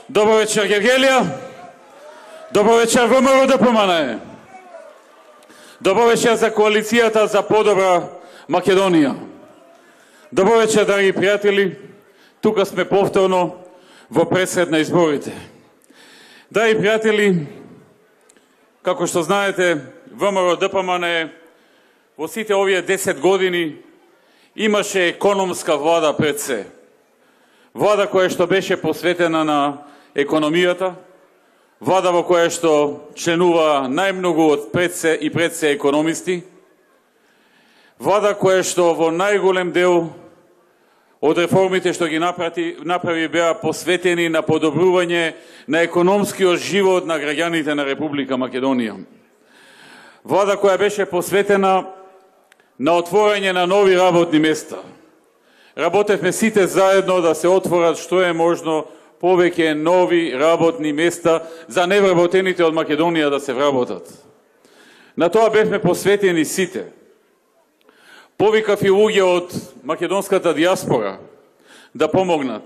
Добро вечер, Гергелија. Добро вечер, ВМРО ДПМНЕ. Добро вечер за коалицијата за подобра Македонија. Добро вечер, драги пријатели. Тука сме повторно во пресред на изборите. Драги пријатели, како што знаете, ВМРО ДПМНЕ во сите овие 10 години имаше економска влада пред се. Влада која што беше посветена на економијата, влада во која што членува најмногу од пред се економисти, влада која што во најголем дел од реформите што ги направи беа посветени на подобрување на економскиот живот на граѓаните на Република Македонија. Влада која беше посветена на отворање на нови работни места. Работевме сите заедно да се отворат што е можно повеќе нови работни места за невработените од Македонија да се вработат. На тоа бевме посветени сите. Повикав и луѓе од македонската диаспора да помогнат,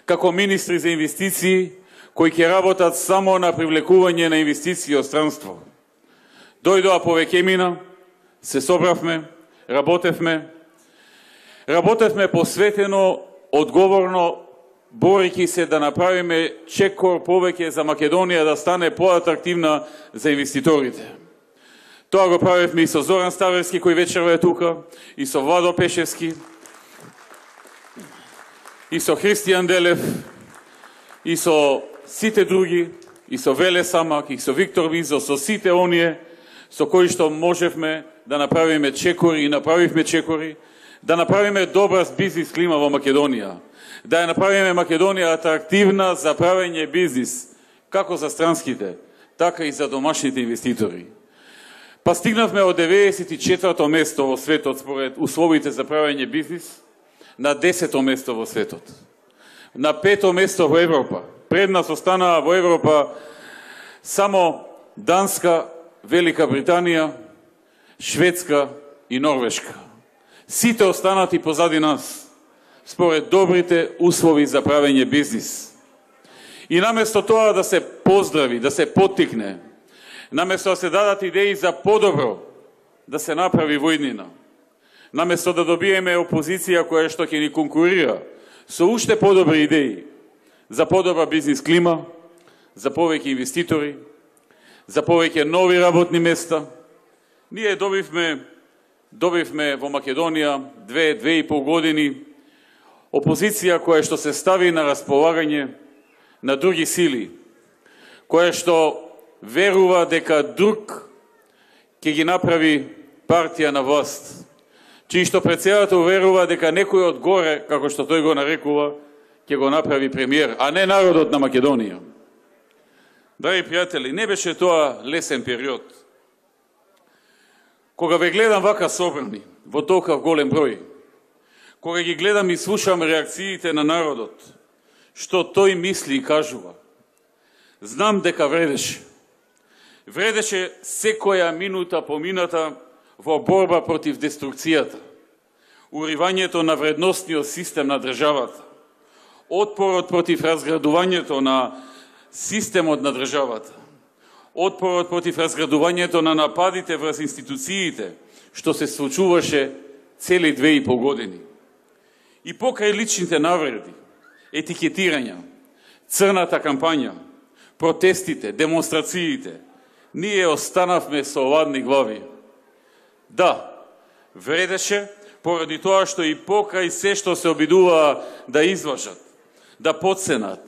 како министри за инвестиции, кои ќе работат само на привлекување на инвестиции од странство. Дојдоа повеќемина, се собравме, работевме посветено, одговорно, борики се да направиме чекор повеќе за Македонија да стане поатрактивна за инвеститорите. Тоа го правевме и со Зоран Ставерски, кој вечерва е тука, и со Владо Пешевски, и со Христијан Делев, и со сите други, и со Веле Самак, и со Виктор Визо, со сите оние со кои што можевме да направиме чекори и направивме чекори, да направиме добра бизнис клима во Македонија, да ја направиме Македонија атрактивна за правење бизнис, како за странските, така и за домашните инвеститори. Па стигнавме од 94-то место во светот според условите за правење бизнис, на 10-то место во светот. На 5-то место во Европа. Пред нас останаа во Европа само Данска, Велика Британија, Шведска и Норвешка. Сите останати позади нас, според добрите услови за правење бизнис. И наместо тоа да се поздрави, да се поттикне, наместо да се дадат идеи за подобро, да се направи војнина, наместо да добиеме опозиција која што ќе ни конкурира со уште подобри идеи за подобра бизнис клима, за повеќе инвеститори, за повеќе нови работни места, ние добивме во Македонија 2,5 години опозиција која што се стави на располагање на други сили, која што верува дека друг ќе ги направи партија на власт, чии што претседател верува дека некој од горе, како што тој го нарекува, ќе го направи премиер, а не народот на Македонија. Драги пријатели, не беше тоа лесен период. Кога ве гледам вака собрани, во толкова голем број, кога ги гледам и слушам реакциите на народот, што тој мисли и кажува, знам дека вредеше. Вредеше секоја минута помината во борба против деструкцијата, уривањето на вредностниот систем на државата, отпорот против разградувањето на системот на државата, отпорот против разградувањето на нападите врз институциите, што се случуваше цели 2,5 години. И покрај личните навреди, етикетирања, црната кампања, протестите, демонстрациите, ние останавме со ладни глави. Да, вредеше, поради тоа што и покрај се што се обидуваа да излажат, да подценат,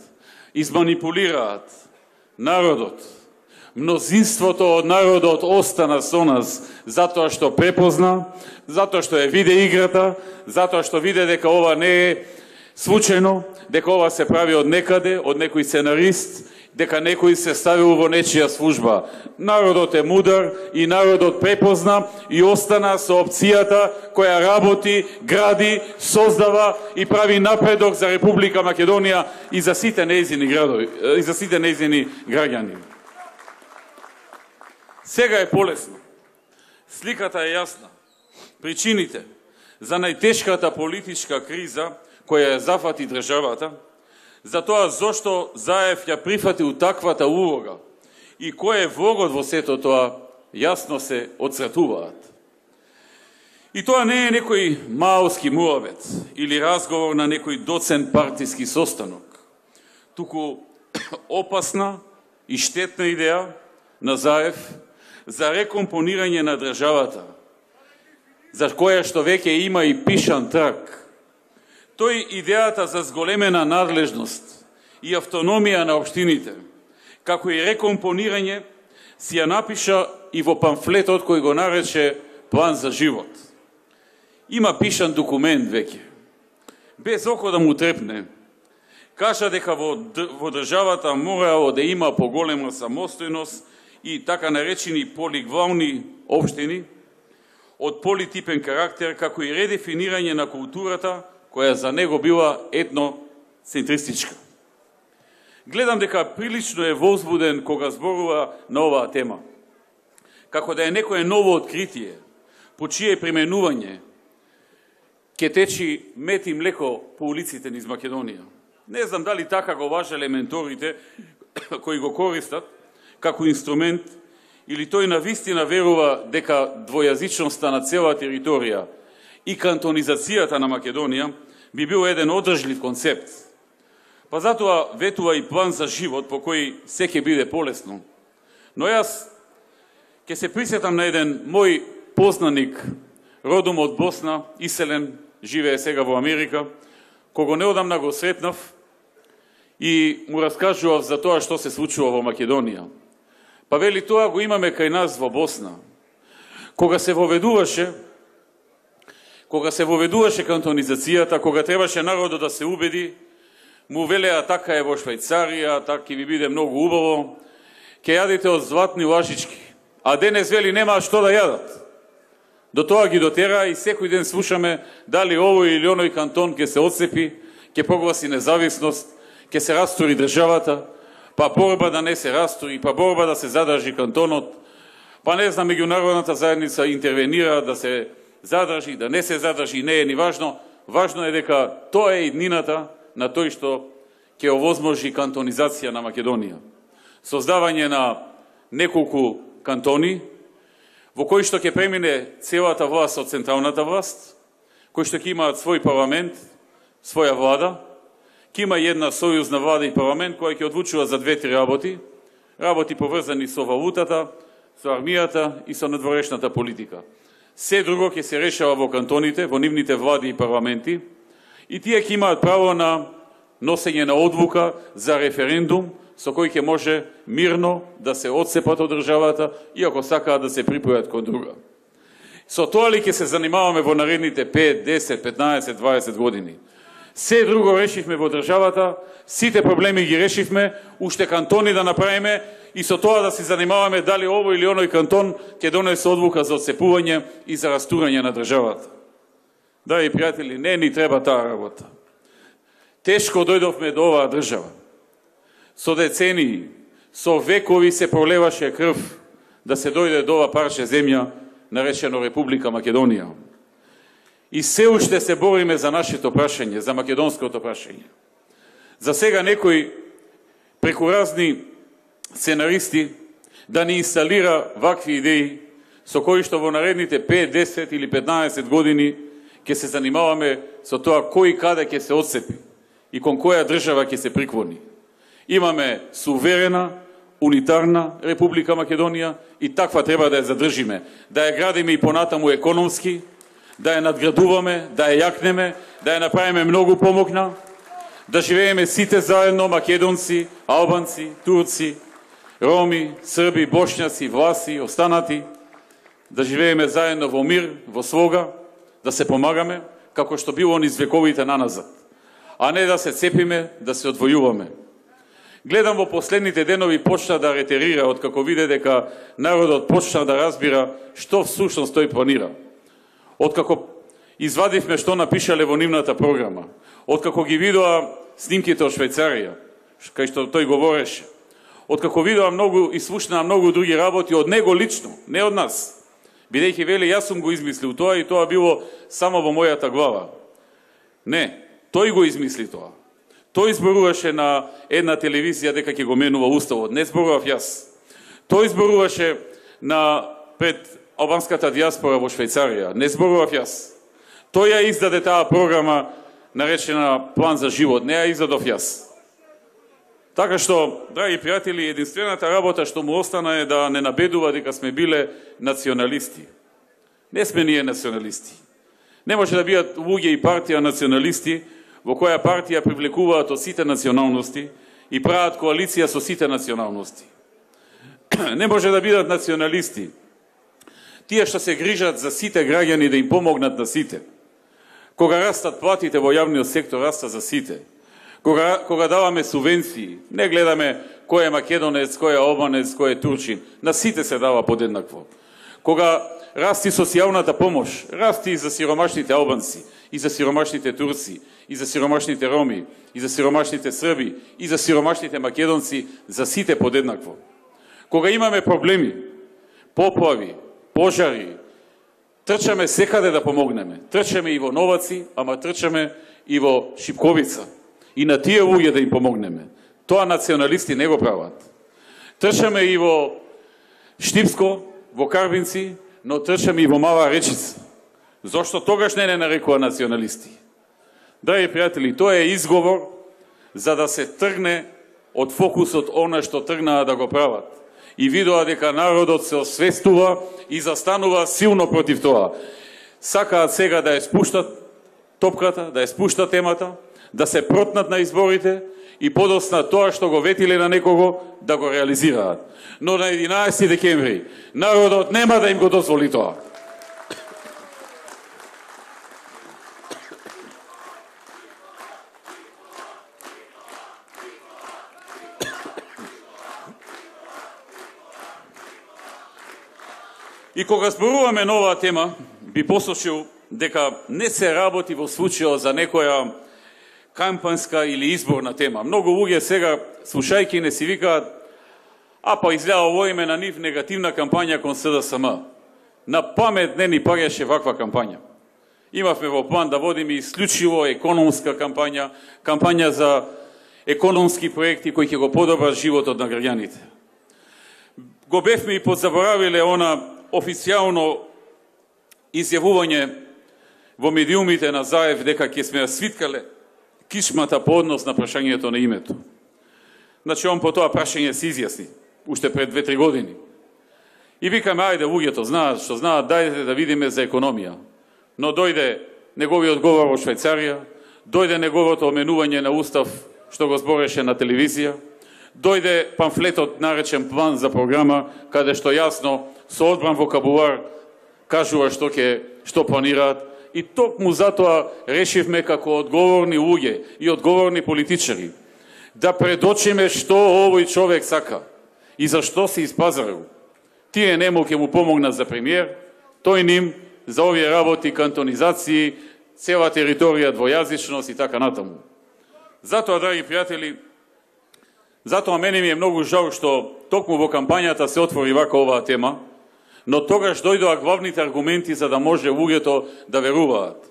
изманипулираат народот, мнозинството од народот остана со нас затоа што препозна, затоа што ја виде играта, затоа што виде дека ова не е случајно, дека ова се прави од некаде, од некој сценарист, дека некој се ставил во нечија служба. Народот е мудар и народот препозна и остана со опцијата која работи, гради, создава и прави напредок за Република Македонија и за сите нејзини градови, и за сите нејзини граѓани. Сега е полесно. Сликата е јасна. Причините за најтешката политичка криза која ја зафати државата за тоа зошто Заев ја прифати у таквата улога и кој е врагот во сето тоа, јасно се отцратуваат. И тоа не е некој маалски муавет или разговор на некој доцен партиски состанок, туку опасна и штетна идеја на Заев за рекомпонирање на државата, за која што веќе има и пишан трак. Тој идејата за зголемена надлежност и автономија на општините, како и рекомпонирање, си ја напиша и во памфлетот кој го нарече План за живот. Има пишан документ веќе. Без око да му трепне, кажа дека во државата морало да има поголема самостојност и така наречени полиглавни општини од политипен карактер, како и редефинирање на културата, која за него била етноцентристичка. Гледам дека прилично е возбуден кога зборува на оваа тема, како да е некое ново откритие, по чие применување ќе течи мед и млеко по улиците низ Македонија. Не знам дали така го важеле менторите кои го користат како инструмент, или тој навистина верува дека двојазичноста на цела територија и кантонизацијата на Македонија би бил еден одржлив концепт. Па затоа ветува и план за живот по кој се ќе биде полесно. Но јас ќе се присетам на еден мој познаник, родом од Босна, иселен, живее сега во Америка, кого неодамна го сретнав и му раскажував за тоа што се случува во Македонија. Па вели, тоа го имаме кај нас во Босна. Кога се воведуваше кантонизацијата, кога требаше народот да се убеди, му велеа така е во Швајцарија, така ќе ви биде многу убаво, ќе јадите од златни лажички, а денес вели нема што да јадат. До тоа ги дотера и секој ден слушаме дали овој или оној кантон ќе се отцепи, ќе прогласи независност, ќе се растури државата, па борба да не се растури, па борба да се задржи кантонот, па не знам, меѓународната заедница интервенира да се задржи, да не се задржи, не е ни важно. Важно е дека тоа е иднината на тој што ќе овозможи кантонизација на Македонија. Создавање на неколку кантони, во кои што ќе премине целата власт од централната власт, кои што ќе имаат свој парламент, своја влада, ќе има една сојузна влада и парламент која ќе одлучува за две-три работи поврзани со валутата, со армијата и со надворешната политика. Се друго ќе се решава во кантоните, во нивните влади и парламенти, и тие ќе имаат право на носење на одлука за референдум, со кој ќе може мирно да се отцепат од државата и ако сакаат да се припојат кон друга. Со тоа ли ќе се занимаваме во наредните 5, 10, 15, 20 години? Се друго решивме во државата, сите проблеми ги решивме, уште кантони да направиме и со тоа да се занимаваме дали овој или оној кантон ќе донесе одлука за отцепување и за растурање на државата. Драги пријатели, не ни треба таа работа. Тешко дојдовме до оваа држава. Со децении, со векови се пролеваше крв да се дојде до ова парче земја наречено Република Македонија. И се уште се бориме за нашето прашање, за македонското прашање. За сега некој преку разни сценаристи да ни инсталира вакви идеи со кои што во наредните 5, 10 или 15 години ќе се занимаваме со тоа кој каде ќе се отцепи и кон која држава ќе се приклони. Имаме суверена, унитарна Република Македонија и таква треба да ја задржиме, да ја градиме и понатаму економски, да ја надградуваме, да ја јакнеме, да ја направиме многу помокна, да живееме сите заедно, македонци, албанци, турци, роми, срби, бошњаци, власи, останати, да живееме заедно во мир, во слога, да се помагаме, како што било низ вековите наназад, а не да се цепиме, да се одвојуваме. Гледам во последните денови почна да ретерира, откако виде дека народот почна да разбира што всушност тој планира. Откако извадивме што напишале во нивната програма, откако ги видоа снимките од Швајцарија, кај што тој говореше, откако видоа многу и слушнаа многу други работи од него лично, не од нас, бидејќи вели јас сум го измислил тоа и тоа било само во мојата глава. Не, тој го измисли тоа. Тој зборуваше на една телевизија дека ќе го менува уставот. Не зборував јас. Тој зборуваше пред албанската диаспора во Швајцарија. Не зборував јас. Тој ја издаде таа програма наречена План за живот. Не ја издадов јас. Така што, драги пријатели, единствената работа што му остана е да не набедува дека сме биле националисти. Не сме ние националисти. Не може да бидат луѓе и партија националисти, во која партија привлекуваат од сите националности и прават коалиција со сите националности. Не може да бидат националисти тие што се грижат за сите граѓани да им помогнат на сите. Кога растат платите во јавниот сектор, раста за сите. Кога даваме субвенции, не гледаме кој е македонец, кој е албанец, кој е турчин. На сите се дава подеднакво. Кога расти социјалната помош, расти и за сиромашните албанци, и за сиромашните турци, и за сиромашните роми, и за сиромашните срби, и за сиромашните македонци, за сите подеднакво. Кога имаме проблеми, поплави, пожари, трчаме секаде да помогнеме. Трчаме и во Новаци, ама трчаме и во Шипковица. И на тие луѓе да им помогнеме. Тоа националисти не го прават. Трчаме и во Штипско, во Карбинци, но трчаме и во Мала Речица. Зошто тогаш не нарекува националисти? Драги пријатели, тоа е изговор за да се тргне од фокусот она што тргнаа да го прават. И видоа дека народот се освестува и застанува силно против тоа. Сакаат сега да ја спуштат топката, да ја спуштат темата, да се протнат на изборите и подосна тоа што го ветиле на некого да го реализираат. Но на 11 декември народот нема да им го дозволи тоа. И кога зборуваме на оваа тема, би посочил дека не се работи во случајот за некоја кампанска или изборна тема. Многу луѓе сега, слушајќи, не си викаат, па изгледа ово име на нив негативна кампања кон СДСМ. На памет не ни паѓаше ваква кампања. Имавме во план да водиме исклучиво економска кампања за економски проекти кои ќе го подобрат животот на граѓаните. Го бевме и подзаборавиле она официјално изјавување во медиумите на Заев дека ќе сме ја свиткале кишмата по однос на прашањето на името. Значи, он по тоа прашање се изјасни, уште пред 2-3 години. И викаме, ајде, луѓето знаат што знаат, дајте да видиме за економија. Но дојде неговиот говор во Швајцарија, дојде неговото оменување на устав што го збореше на телевизија, дојде памфлетот наречен план за програма, каде што јасно со одбран вокабулар кажува што планираат. И токму затоа решивме како одговорни луѓе и одговорни политичари да предочиме што овој човек сака и зашто се испазарил. Тие нему ќе му помогнат за премиер, тој ним за овие работи, кантонизации, цела територија, двојазичност и така натаму. Затоа, драги пријатели, затоа мене ми е многу жал што токму во кампањата се отвори вака оваа тема, но тогаш дојдоа главните аргументи за да може луѓето да веруваат.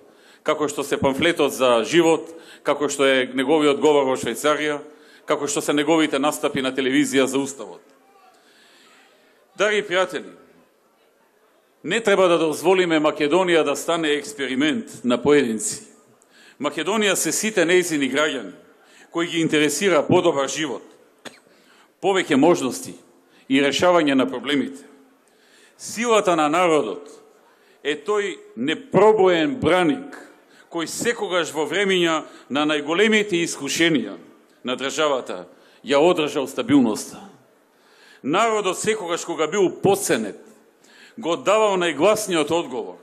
Како што се памфлетот за живот, како што е неговиот говор во Швајцарија, како што се неговите настапи на телевизија за уставот. Драги пријатели, не треба да дозволиме Македонија да стане експеримент на поединци. Македонија се сите нејзини граѓани, кои ги интересира подобар живот, повеќе можности и решавање на проблемите. Силата на народот е тој непробоен браник, кој секогаш во времења на најголемите искушенија на државата ја одржал стабилноста. Народот секогаш кога бил потценет, го давал најгласниот одговор.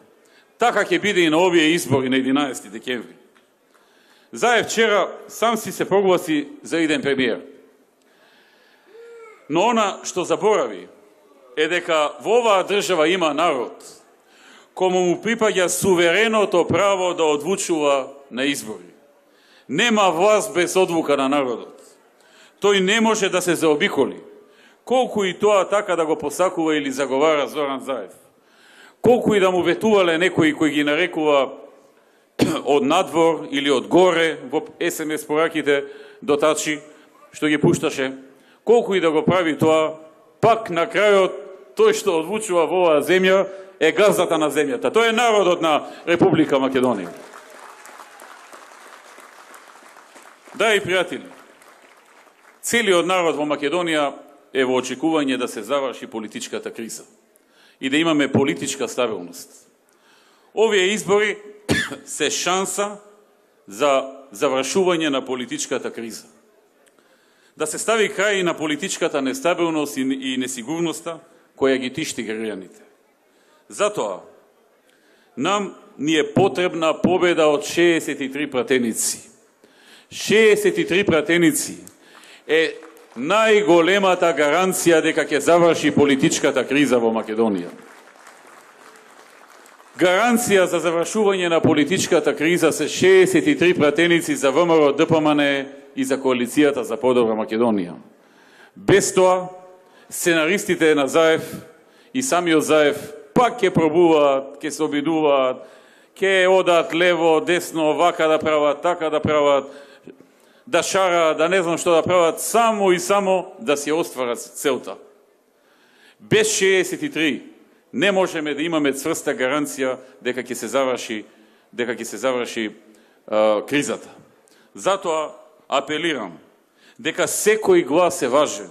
Така ќе биде и на овие избори на 11 декември. Заев вчера сам си се прогласи за иден премиер. Но она што заборави е дека во оваа држава има народ, кому му припаѓа сувереното право да одлучува на избори. Нема власт без одлука на народот. Тој не може да се заобиколи, колку и тоа така да го посакува или заговара Зоран Заев. Колку и да му ветувале некои кои ги нарекува од надвор или од горе во СМС пораките дотачи, што ги пушташе, колку и да го прави тоа, пак на крајот тој што одлучува во оваа земја е газдата на земјата. Тој е народот на Република Македонија. Драги пријатели, целиот народ во Македонија е во очекување да се заврши политичката криза и да имаме политичка стабилност. Овие избори се шанса за завршување на политичката криза. Да се стави крај на политичката нестабилност и несигурноста која ги тишти граѓаните. Затоа, нам ни е потребна победа од 63 пратеници. 63 пратеници е најголемата гаранција дека ќе заврши политичката криза во Македонија. Гаранција за завршување на политичката криза се 63 пратеници за ВМРО ДПМН и за коалицијата за подобра Македонија. Без тоа, сценаристите на Заев и самиот Заев пак ќе пробуваат, ќе се обидуваат, ќе одат лево, десно, вака да прават, така да прават, да шараат, да не знам што да прават, само и само да си остварат целта. Без 63 не можеме да имаме цврста гаранција дека ќе се заврши кризата. Затоа апелирам дека секој глас е важен,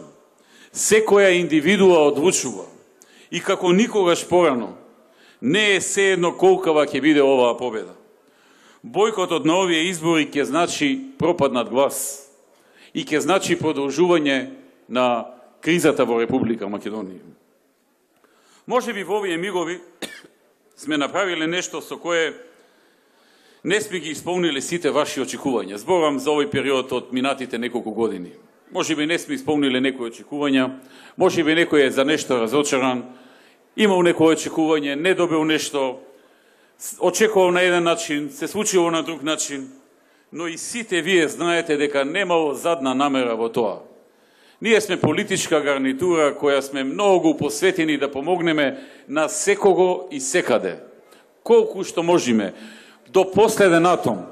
секоја индивидуа одлучува и како никогаш порано не е сеедно колкава ќе биде оваа победа. Бојкотот на овие избори ќе значи пропаднат глас и ќе значи продолжување на кризата во Република Македонија. Може би во овие мигови сме направиле нешто со кое не сме ги исполниле сите ваши очекувања. Зборам за овој период од минатите неколку години. Може би не сме исполниле некои очекувања, може би некој е за нешто разочаран, имал некој очекување, не добил нешто, очекувал на еден начин, се случило на друг начин, но и сите вие знаете дека немало задна намера во тоа. Ние сме политичка гарнитура која сме многу посветени да помогнеме на секого и секаде. Колку што можеме, до последен атом.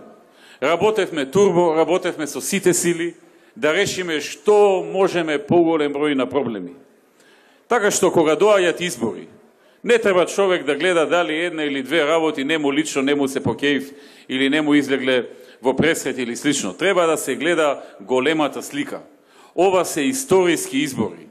Работевме турбо, работевме со сите сили, да решиме што можеме поголем број на проблеми. Така што кога доаѓаат избори, не треба човек да гледа дали една или две работи нему лично, нему се покеив или нему излегле во пресрет или слично. Треба да се гледа големата слика. Ова се историски избори.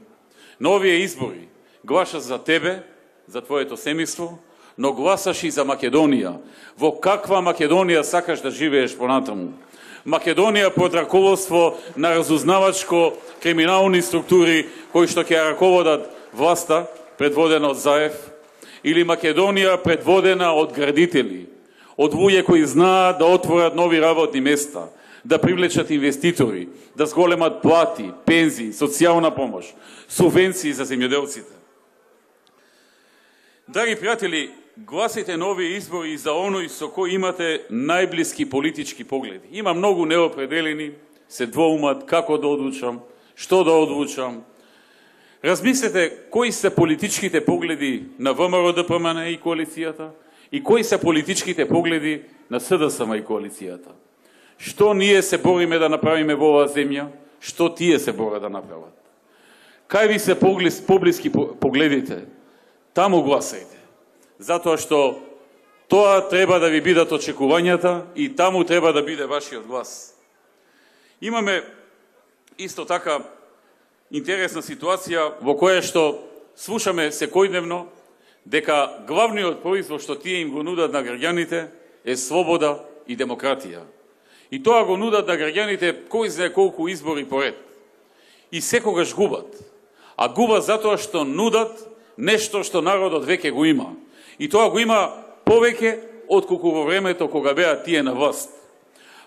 На овие избори гласаш за тебе, за твоето семејство, но гласаш и за Македонија. Во каква Македонија сакаш да живееш понатаму? Македонија под раководство на разузнавачко криминални структури кои што ќе раководат власта, предводена од Заев, или Македонија предводена од градители, од луѓе кои знаат да отворат нови работни места, да привлечат инвеститори, да зголемат плати, пензии, социјална помош, субвенции за земјоделците. Драги пријатели, гласите на овие избори за оној со кој имате најблиски политички погледи. Има многу неопределени, се двоумат како да одлучам, што да одлучам. Размислете кои се политичките погледи на ВМРО ДПМН и коалицијата и кои се политичките погледи на СДСМ и коалицијата. Што ние се бориме да направиме во оваа земја, што тие се борат да направат. Кај ви се поблиски погледите, таму гласајте. Затоа што тоа треба да ви бидат очекувањата и таму треба да биде вашиот глас. Имаме исто така интересна ситуација во која што слушаме секојдневно дека главниот производ што тие им го нудат на граѓаните е слобода и демократија. И тоа го нудат на граѓаните кој знае колку избори поред. И секогаш губат. А губат затоа што нудат нешто што народот веќе го има. И тоа го има повеќе отколку во времето кога беа тие на власт.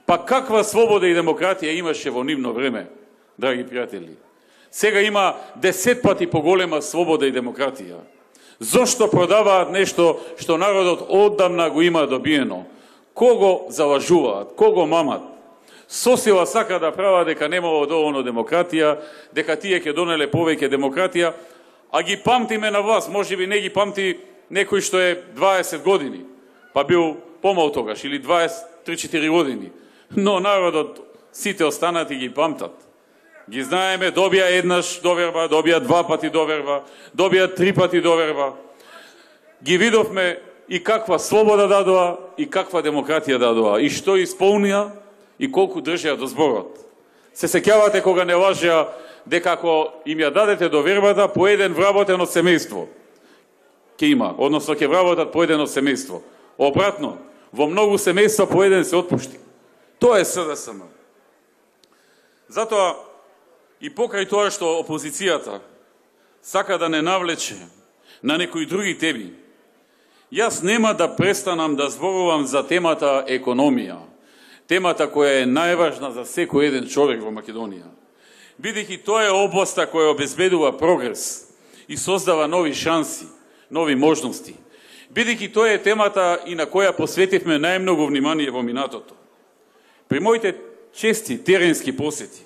Па каква слобода и демократија имаше во нивно време, драги пријатели? Сега има 10 пати поголема слобода и демократија. Зошто продаваат нешто што народот оддамна го има добиено? Кого залажуваат? Кого мамат? Сосила сака да права дека немало доволно демократија, дека тие ќе донеле повеќе демократија, а ги памтиме на власт. Може би не ги памти некој што е 20 години, па бил помал тогаш, или 23-4 години. Но народот сите останати ги памтат. Ги знаеме, добија еднаш доверба, добија два пати доверба, добија три пати доверба. Ги видовме и каква слобода дадоа, и каква демократија дадоа, и што исполнија, и колку држеа до зборот. Се сеќавате кога не лажеа дека ако им ја дадете довербата, по еден вработен од семејство ќе има, односно ќе вработат по еден од семејство. Обратно, во многу семејства по еден се отпушти. Тоа е СДСМ. Затоа, и покрај тоа што опозицијата сака да не навлече на некои други теми, јас нема да престанам да зборувам за темата економија, темата која е најважна за секој еден човек во Македонија. Бидејќи тоа е областа која обезбедува прогрес и создава нови шанси, нови можности. Бидејќи тоа е темата и на која посветивме најмногу внимание во минатото. При моите чести теренски посети,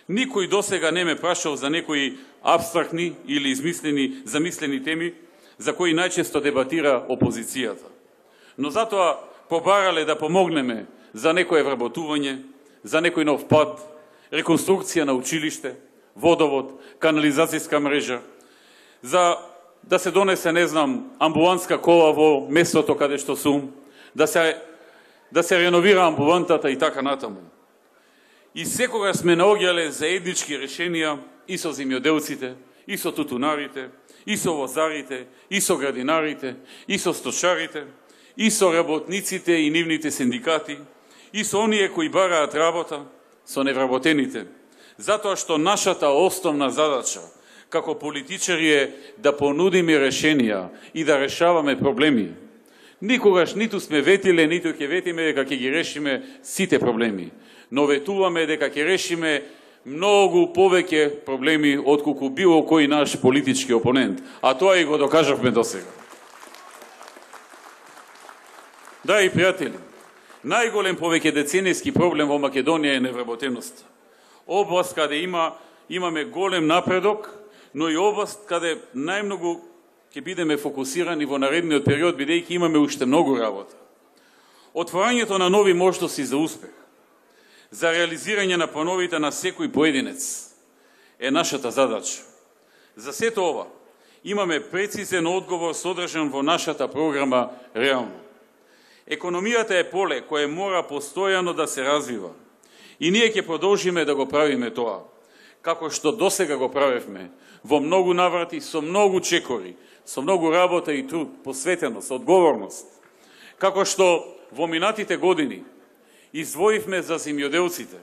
никој досега не ме прашал за некои абстрактни или замислени теми за кои најчесто дебатира опозицијата. Но затоа побарале да помогнеме за некое вработување, за некој нов пат, реконструкција на училиште, водовод, канализацијска мрежа, за да се донесе, не знам, амбулантска кола во местото каде што сум, да се реновира амбулантата и така натаму. И секогаш сме наоѓале заеднички решенија и со земјоделците, и со тутунарите, и со возарите, и со градинарите, и со сточарите, и со работниците и нивните синдикати, и со оние кои бараат работа, со невработените. Затоа што нашата основна задача како политичари е да понудиме решенија и да решаваме проблеми. Никогаш ниту сме ветиле, ниту ќе ветиме дека ќе ги решиме сите проблеми, но ветуваме дека ќе решиме многу повеќе проблеми отколку било кој наш политички опонент, а тоа и го докажавме досега. Драги пријатели, најголем повеќедеценијски проблем во Македонија е невработеност. Област каде имаме голем напредок, но и област каде најмногу ќе бидеме фокусирани во наредниот период, бидејќи имаме уште многу работа. Отворањето на нови можности за успех, за реализирање на плановите на секој поединец е нашата задача. За сето ова имаме прецизен одговор содржан во нашата програма реално. Економијата е поле кое мора постојано да се развива и ние ќе продолжиме да го правиме тоа, како што досега го правевме, во многу наврати, со многу чекори, со многу работа и труд, посветеност, одговорност. Како што во минатите години издвоивме за земјоделците,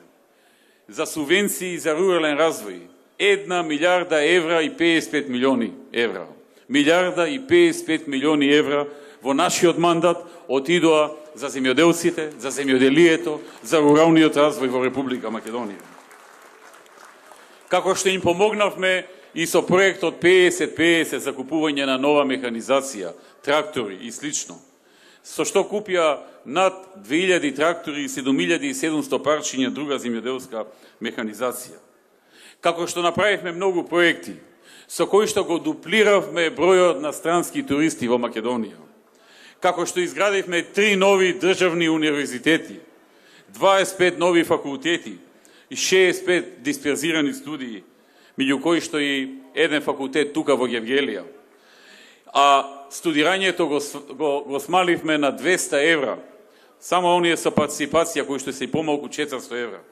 за субвенции за рурален развој, 1 милиарда евра и 55 милиони евра. 1,55 милиони евра во нашиот мандат отидоа за земјоделците, за земјоделието, за руралниот развој во Република Македонија. Како што им помогнавме и со проектот 50-50 за купување на нова механизација, трактори и слично, со што купија над 2000 трактори и 7700 парчиња друга земјоделска механизација. Како што направивме многу проекти, со кои што го дуплиравме бројот на странски туристи во Македонија. Како што изградивме 3 нови државни универзитети, 25 нови факултети и 65 дисперзирани студии, меѓу кои што и еден факултет тука во Гевгелија. А студирањето го смаливме на 200 евра, само оние со партиципација кои што се и помалку 400 евра.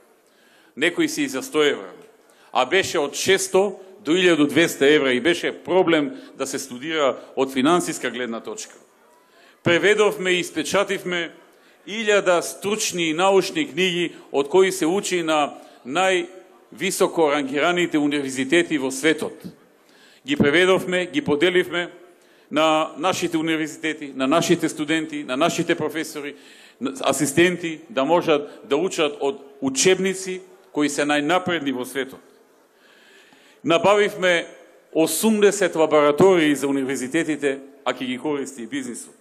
Некои си и за 100 евра. А беше од 600 до 1200 евра и беше проблем да се студира од финансиска гледна точка. Преведовме и испечативме 1000 стручни и научни книги од кои се учи на највисоко рангираните универзитети во светот. Ги преведовме, ги поделивме на нашите универзитети, на нашите студенти, на нашите професори, асистенти да можат да учат од учебници кои се најнапредни во светот. Набавивме 80 лаборатории за универзитетите, а ќе ги користи и бизнисот.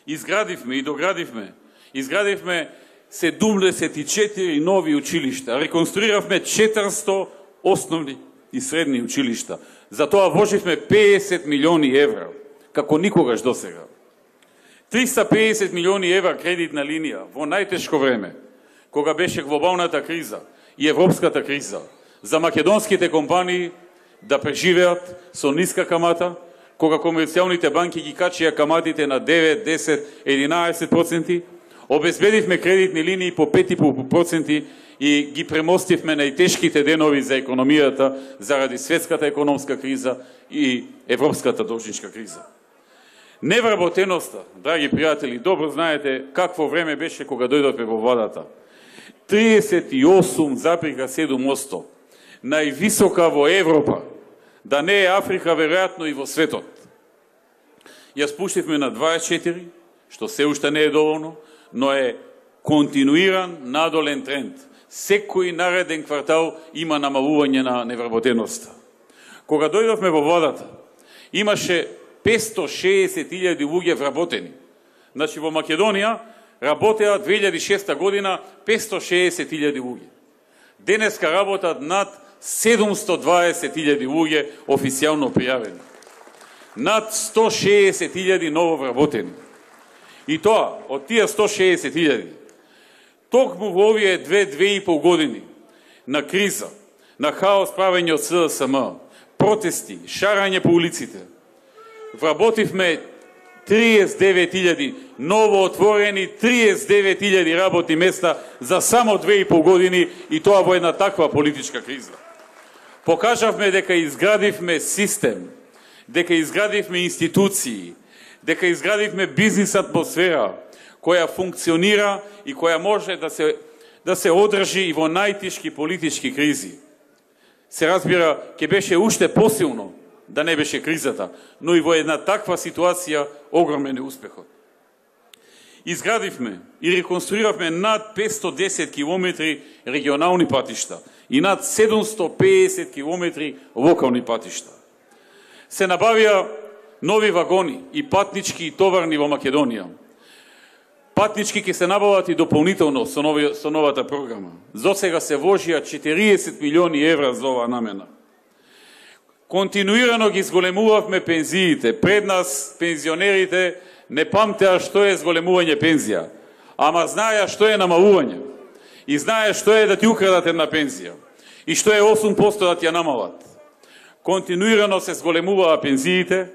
Изградивме и доградивме 74 нови училишта, реконструиравме 400 основни и средни училишта. За тоа вложивме 50 милиони евра, како никогаш досега. 350 милиони евра кредитна линија во најтешко време, кога беше глобалната криза и европската криза, за македонските компании да преживеат со ниска камата, кога комерцијалните банки ги качија каматите на 9, 10, 11%, обезбедивме кредитни линии по 5,5% и ги премостивме најтешките денови за економијата заради светската економска криза и европската должничка криза. Невработеноста, драги пријатели, добро знаете какво време беше кога дојдовме во владата. 38,7%, највисока во Европа, да не е Африка, веројатно и во светот. Ја спуштивме на 24, што се уште не е доволно, но е континуиран надолен тренд. Секој нареден квартал има намалување на невработеноста. Кога дојдовме во владата, имаше 560.000 луѓе вработени. Значи во Македонија работеа 2006 година 560.000 луѓе. Денеска работат над 720.000 луѓе официјално пријавени. Над 160.000 ново вработени. И тоа, од тие 160.000, токму во овие 2,5 години на криза, на хаос правење од СДСМ, протести, шарање по улиците, вработивме 39.000 ново отворени 39.000 работни места за само 2,5 години, и тоа во една таква политичка криза. Покажавме дека изградивме систем, дека изградивме институции, дека изградивме бизнис атмосфера која функционира и која може да се одржи и во најтешки политички кризи. Се разбира, ќе беше уште посилно да не беше кризата, но и во една таква ситуација огромен е успехот. Изградивме и реконструиравме над 510 километри регионални патишта и над 750 километри локални патишта. Се набавија нови вагони и патнички и товарни во Македонија. Патнички ќе се набават и дополнително со новата програма. За сега се вложија 40 милиони евра за оваа намена. Континуирано ги зголемувавме пензиите. Пред нас пензионерите не памтеа што е зголемување пензија, ама знаеа што е намалување. И знаеа што е да ти украдат една пензија. И што е 8% да ти ја намалат. Континуирано се зголемуваа пензиите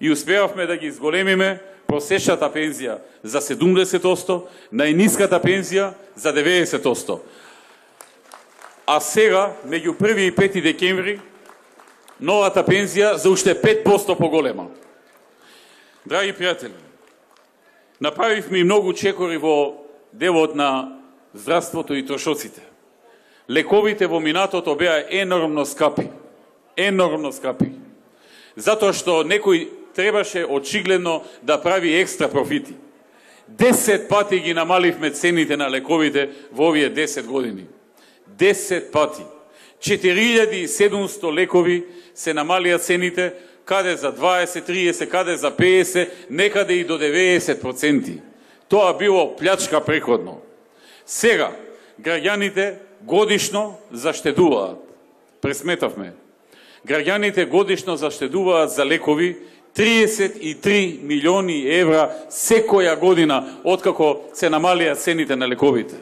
и успеавме да ги зголемиме просечната пензија за 70%, најниската пензија за 90%. А сега, меѓу 1 и 5 декември, новата пензија за уште 5% поголема. Драги пријатели, направивме и многу чекори во делот на здравството и трошоците. Лековите во минатото беа енормно скапи. Енормно скапи. Затоа што некој требаше очигледно да прави екстра профити. 10 пати ги намаливме цените на лековите во овие 10 години. 10 пати. 4700 лекови се намалија цените, каде за 20, 30, каде за 50, некаде и до 90%. Тоа било плячка преходно. Сега, граѓаните годишно заштедуваат. Пресметавме. Граѓаните годишно заштедуваат за лекови 33 милиони евра секоја година, откако се намалија цените на лековите.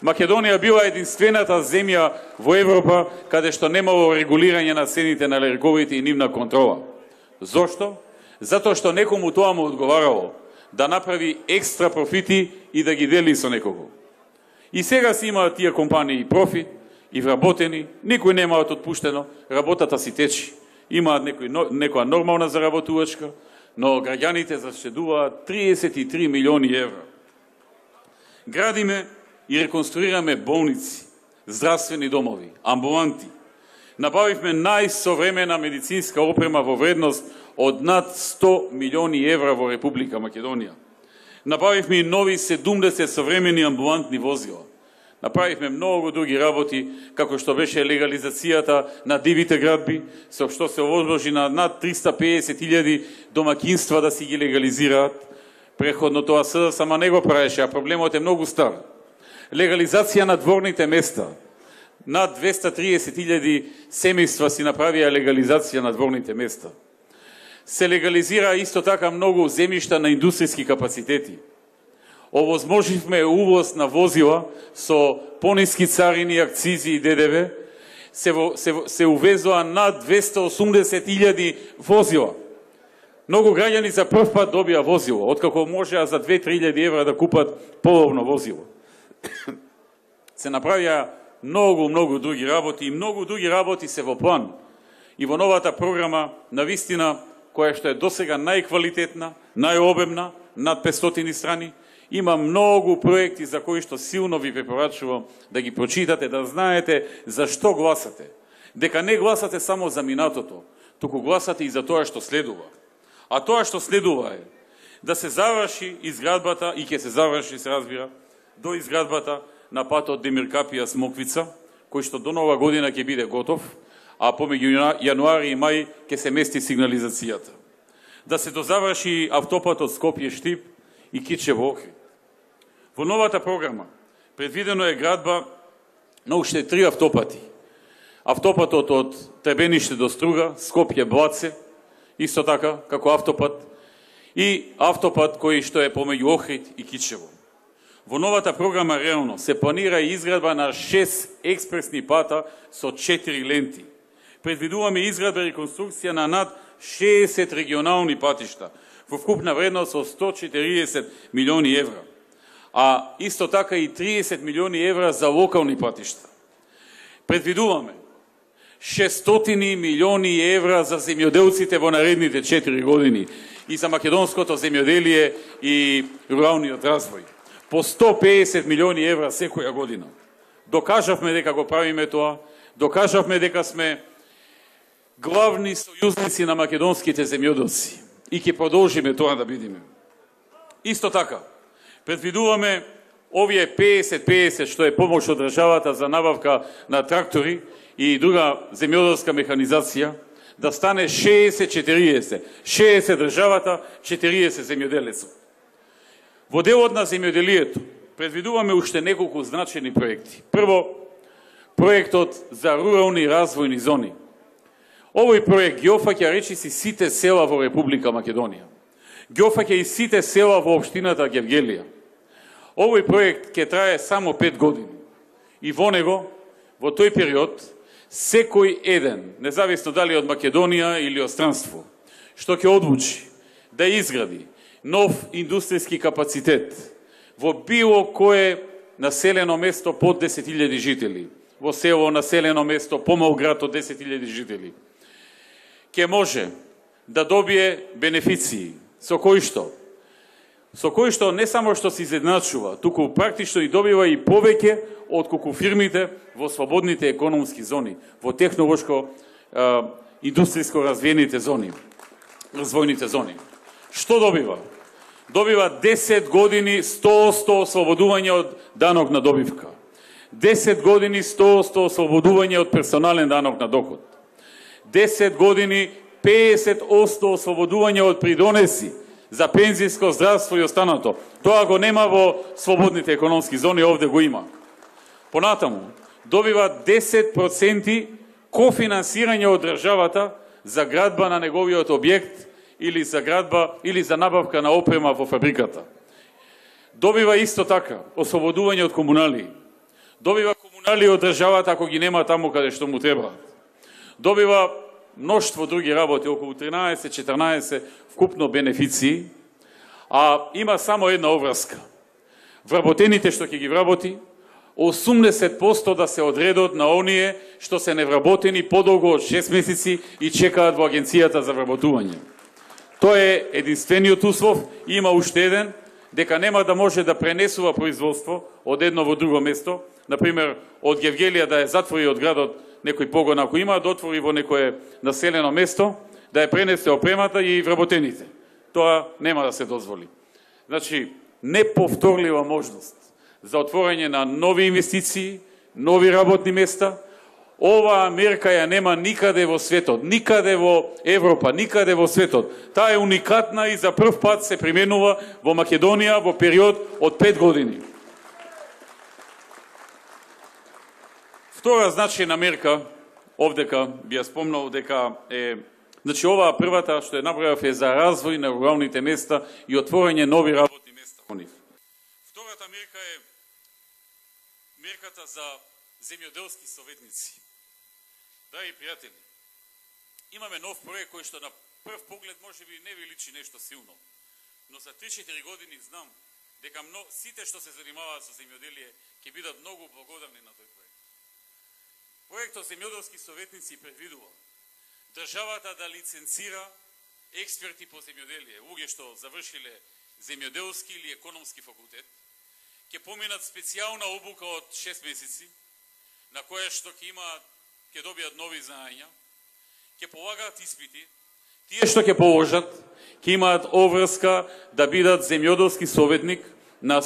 Македонија била единствената земја во Европа каде што немало регулирање на цените на лековите и нивна контрола. Зошто? Затоа што некому тоа му одговарало да направи екстра профити и да ги дели со некого. И сега си имаат тие компании и профит, и вработени, никој немаат отпуштено, работата си течи. Имаат некоја нормална заработувачка, но граѓаните заштедуваат 33 милиони евра. Градиме и реконструираме болници, здравствени домови, амбуланти. Набавивме најсовремена медицинска опрема во вредност од над 100 милиони евра во Република Македонија. Набавивме и нови 70 современи амбулантни возила. Направивме многу други работи, како што беше легализацијата на дивите градби, со што се овозможи на над 350.000 домакинства да си ги легализираат. Преходно тоа СДСМ не го правеше, а проблемот е многу стар. Легализација на дворните места. Над 230.000 семејства си направија легализација на дворните места. Се легализира исто така многу земјишта на индустријски капацитети. овозможивме увоз на возила со пониски царини, акцизи и ДДВ, се увезоа над 280.000 возила. Многу граѓани за прв пат добија возило, откако можеа за 2-3.000 евра да купат половно возило. Се направија многу други работи и многу други работи се во план. И во новата програма, навистина, која што е досега најквалитетна, најобемна, над 500 страни, има многу проекти за кои што силно ви препорачувам да ги прочитате, да знаете зашто гласате. Дека не гласате само за минатото, туку гласате и за тоа што следува. А тоа што следува е да се заврши изградбата, и ќе се заврши, се разбира, до изградбата на патот Демиркапија Смоквица, кој што до нова година ќе биде готов, а помеѓу јануари и мај ќе се мести сигнализацијата. Да се дозаврши автопатот Скопје-Штип и Кичево-Охрид. Во новата програма предвидено е градба на уште 3 автопати. Автопатот од Требениште до Струга, Скопје-Блаце, исто така како автопат, и автопат кој што е помеѓу Охрид и Кичево. Во новата програма реално се планира и изградба на 6 експресни пата со 4 ленти. Предвидуваме изградба и реконструкција на над 60 регионални патишта во вкупна вредност од 140 милиони евра, а исто така и 30 милиони евра за локални патишта. Предвидуваме 600 милиони евра за земјоделците во наредните 4 години и за македонското земјоделие и руралниот развој. По 150 милиони евра секоја година. Докажавме дека го правиме тоа, докажавме дека сме главни сојузници на македонските земјоделци и ќе продолжиме тоа да бидеме. Исто така, предвидуваме овие 50-50 што е помош од државата за набавка на трактори и друга земјоделска механизација, да стане 60-40. 60 државата, 40 земјоделецот. Во делот на земјоделието предвидуваме уште неколку значени проекти. Прво, проектот за рурални развојни зони. Овој проект ги опфаќа речиси сите села во Република Македонија. Ги опфаќа и сите села во општината Гевгелија. Овој проект ќе трае само 5 години. И во него, во тој период, секој еден, независно дали од Македонија или од странство, што ќе одлучи да изгради нов индустријски капацитет во било кое населено место под 10.000 жители, во село населено место помал град од 10.000 жители, ќе може да добие бенефиции со кои што не само што се изедначува, туку практично и добива и повеќе од колку фирмите во слободните економски зони, во технолошко индустријско развиените зони, развојните зони. Што добива? Добива 10 години 100% ослободување од данок на добивка. 10 години 100% ослободување од персонален данок на доход. 10 години 50% ослободување од придонеси за пензиско, здравство и останато. Тоа го нема во слободните економски зони, овде го има. Понатаму, добива 10% кофинансирање од државата за градба на неговиот објект или за градба или за набавка на опрема во фабриката. Добива исто така ослободување од комунали. Добива комунали од државата ако ги нема таму каде што му треба. Добива мноштво други работи, околу 13-14 вкупно бенефиции, а има само една обврска. Вработените што ќе ги вработи, 80% да се одредот на оние што се невработени подолго од 6 месеци и чекаат во агенцијата за вработување. Тоа е единствениот услов, има уште еден, дека нема да може да пренесува производство од едно во друго место, например од Гевгелија да ја затвори од градот некој погон ако има, да отвори во некое населено место, да ја пренесе опремата и вработените. Тоа нема да се дозволи. Значи, неповторлива можност за отворање на нови инвестиции, нови работни места. Оваа мерка ја нема никаде во светот, никаде во Европа, никаде во светот. Таа е уникатна и за прв пат се применува во Македонија во период од 5 години. Втора значајна мерка, овдека би ја спомнал дека е, значи оваа првата што е направив е за развој на руралните места и отворање нови работни места во нив. мерката за земјоделски советници. Драги пријатели, имаме нов проект кој што на прв поглед може би не ви личи нешто силно, но за 3-4 години знам дека сите што се занимаваат со земјоделие ќе бидат многу благодарни на тој проект. Проектот земјоделски советници предвидува државата да лиценцира експерти по земјоделие, луѓе што завршиле земјоделски или економски факултет, ќе поминат специјална обука од 6 месеци, на која што ќе добијат нови знаења, ќе полагаат испити, тие што ќе положат, ќе имаат обврска да бидат земјоделски советник на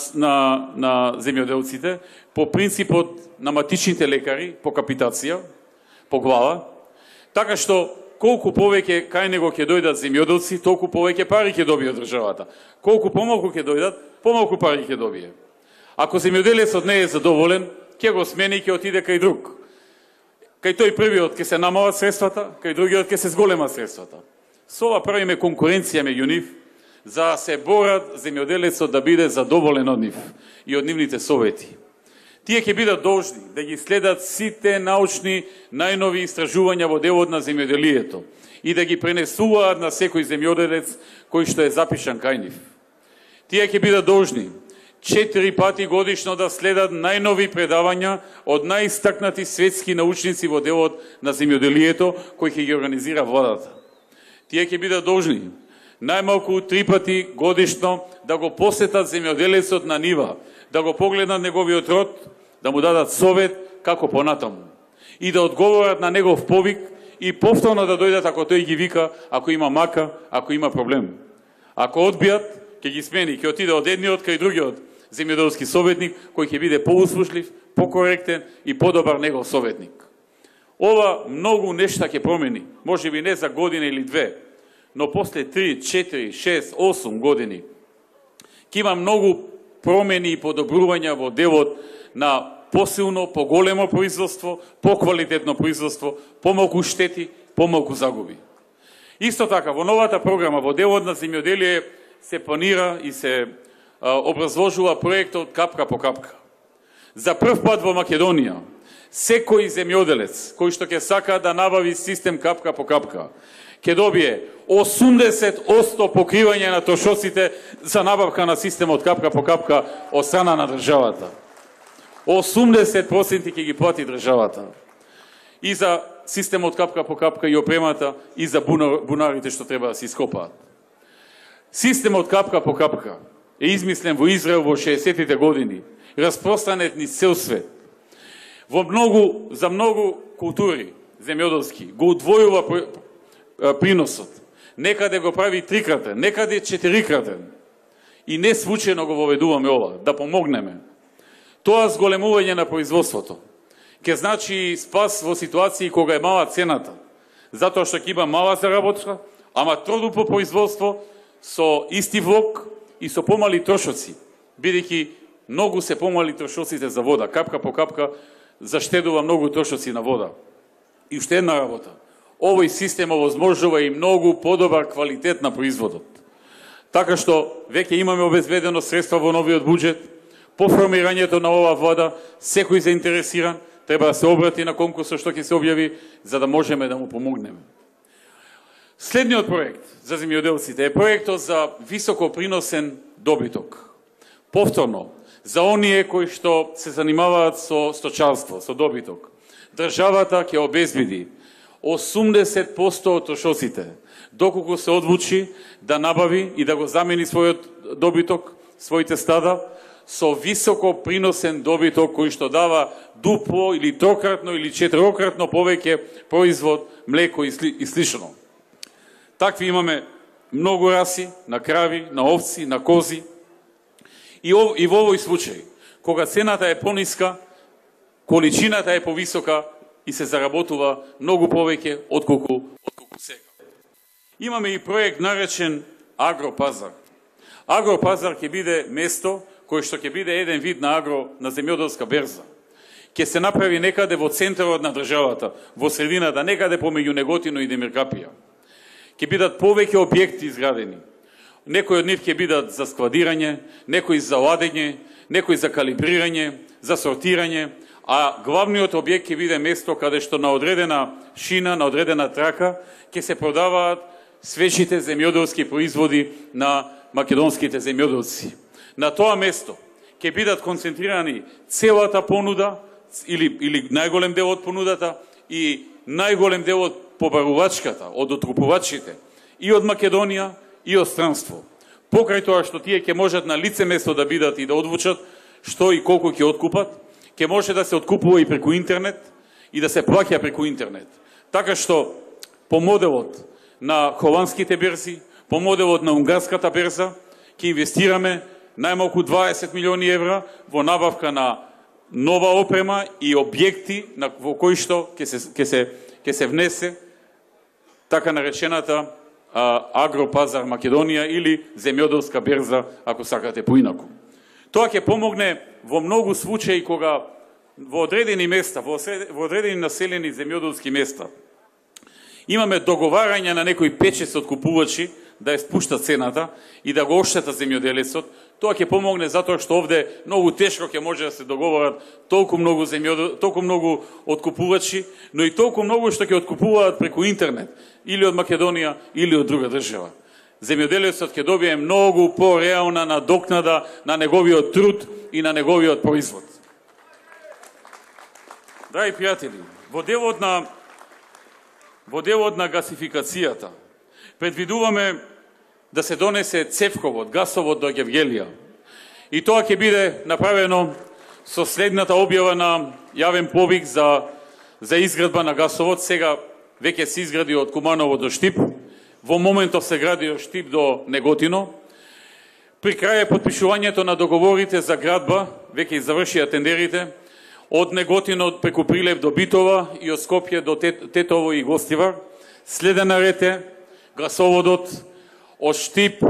земјоделците по принципот на матичните лекари, по капитација, по глава, така што колку повеќе кај него ќе дојдат земјоделци, толку повеќе пари ќе добие државата. Колку помалку ќе дојдат, помалку пари ќе добие. Ако земјоделецот не е задоволен, ќе го смени и ќе отиде кај друг. Кај тој првиот ќе се намалат средствата, кај другиот ќе се зголемат средствата. Со ова правиме конкуренција меѓу нив, за да се борат земјоделецот да биде задоволен од нив и од нивните совети. Тие ќе бидат должни да ги следат сите научни најнови истражувања во делот на земјоделието и да ги пренесуваат на секој земјоделец кој што е запишан кај нив. Тие ќе бидат должни 4 пати годишно да следат најнови предавања од најистакнати светски научници во делот на земјоделието кој ќе ги организира владата. Тие ќе бидат должни најмалку 3 пати годишно да го посетат земјоделецот на нива, да го погледнат неговиот род, да му дадат совет како понатаму и да одговорат на негов повик и повторно да дојдат ако тој ги вика, ако има мака, ако има проблем. Ако одбијат, ќе ги смени, ќе отиде од едниот кај другиот земјоделски советник кој ќе биде поуслушлив, покоректен и подобар негов советник. Ова многу нешта ќе промени, може би не за година или две, но после 3, 4, 6, 8 години ќе има многу промени и подобрувања во делот на посилно, поголемо производство, поквалитетно производство, помалку штети, помалку загуби. Исто така, во новата програма, во делот на земјоделие се планира и се образложува проектот капка по капка. За прв пат во Македонија, секој земјоделец кој што ќе сака да набави систем капка по капка, ќе добие 80% покривање на трошоците за набавка на системот капка по капка од страна на државата. 80% ќе ги плати државата. И за системот капка по капка и опремата, и за бунарите што треба да се ископаат. Системот капка по капка е измислен во Израел во 60-тите години, распространет низ цел свет. За многу култури земјоделски го удвојува приносот. Некаде го прави 3-кратен, некаде 4-кратен. И не случајно го воведуваме ова, да помогнеме. Тоа зголемување на производството ќе значи спас во ситуации кога е мала цената, затоа што ќе има мала заработка, ама тродупо производство со исти влог и со помали трошоци, бидејќи многу се помали трошоците за вода. Капка по капка заштедува многу трошоци на вода. И уште една работа. Овој систем овозможува и многу подобар квалитет на производот. Така што веќе имаме обезбедено средства во новиот буџет. По формирањето на оваа влада, секој заинтересиран треба да се обрати на конкурсот што ќе се објави, за да можеме да му помогнеме. Следниот проект за земјоделците е проектот за високо приносен добиток. Повторно, за оние кои што се занимаваат со сточарство, со добиток, државата ќе обезбеди 80% од трошоците, доколку се одлучи да набави и да го замени својот добиток, своите стада, со високо приносен добиток кој што дава дупло или трократно или четирократно повеќе производ, млеко и слично. Такви имаме многу раси на крави, на овци, на кози. И во овој случај, кога цената е пониска, количината е повисока и се заработува многу повеќе отколку сега. Имаме и проект наречен Агропазар. Агропазар ќе биде место кој што ќе биде еден вид на земјоделска берза. Ќе се направи некаде во центарот на државата, во средината, некаде помеѓу Неготино и Демиркапија. Ќе бидат повеќе објекти изградени. Некои од нив ќе бидат за складирање, некои за ладење, некој за калибрирање, за сортирање, а главниот објект ќе биде место каде што на одредена шина, на одредена трака ќе се продаваат свежите земјоделски производи на македонските земјоделци. На тоа место ќе бидат концентрирани целата понуда или најголем дел од понудата и најголем дел од побарувачката, од отрупувачите и од Македонија и од странство. Покрај тоа што тие ќе можат на лице место да бидат и да одвучат што и колку ќе откупат, ќе може да се откупува и преку интернет и да се плаќа преку интернет. Така што по моделот на холандските берзи, по моделот на унгарската берза, ќе инвестираме најмалку 20 милиони евра во набавка на нова опрема и објекти во кои што ќе се внесе така наречената агропазар Македонија или земјоделска берза, ако сакате поинаку. Тоа ќе помогне во многу случаи кога во одредени места, во одредени населени земјоделски места, имаме договарање на некои 5-6 откупувачи да ја спуштат цената и да го оштета земјоделецот. Тоа ќе помогне затоа што овде многу тешко ќе може да се договорат толку многу откупувачи, но и толку многу што ќе откупуваат преку интернет, или од Македонија, или од друга држава. Земјоделецот ќе добие многу пореална надокнада на неговиот труд и на неговиот производ. Драги пријатели, во делот на гасификацијата предвидуваме да се донесе цевковод, гасовод до Гевгелија. И тоа ќе биде направено со следната објава на јавен повик за изградба на гасовод. Сега веќе се изгради од Куманово до Штип. Во моментов се гради од Штип до Неготино. При крај потпишувањето на договорите за градба, веќе завршија тендерите, од Неготино преку Прилеп до Битова и од Скопје до Тетово и Гостивар. Следен наред е гасоводот од Штип,